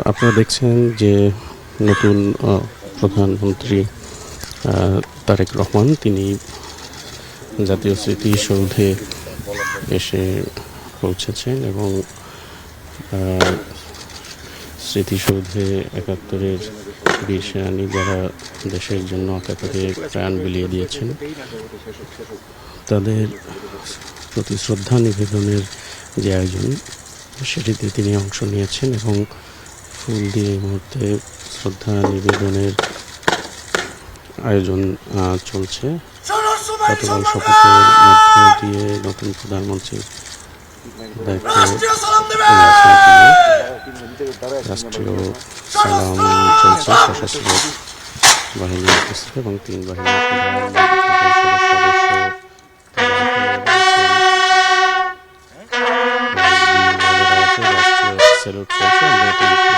আপনারা দেখছেন যে নতুন প্রধানমন্ত্রী তারেক রহমান তিনি জাতীয় স্মৃতিসৌধে এসে পৌঁছেছেন এবং স্মৃতিসৌধে ৭১-এর বীর সেনানী যারা দেশের জন্য একাত্তরে প্রাণ বিলিয়ে দিয়েছেন তাদের প্রতি শ্রদ্ধা নিবেদনের যে আয়োজন সেটিতে তিনি অংশ নিয়েছেন এবং ফুল দিয়ে এই মুহূর্তে শ্রদ্ধা নিবেদনের আয়োজন চলছে। গতকাল শপথের মধ্যে দিয়ে নতুন প্রধানমন্ত্রীর দায়িত্ব রাষ্ট্রীয় সালাম চলছে সশস্ত্র বাহিনীর উপস্থিত এবং ৩ বাহিনীর সদস্য স্যালুট চলছে। আমরা এটি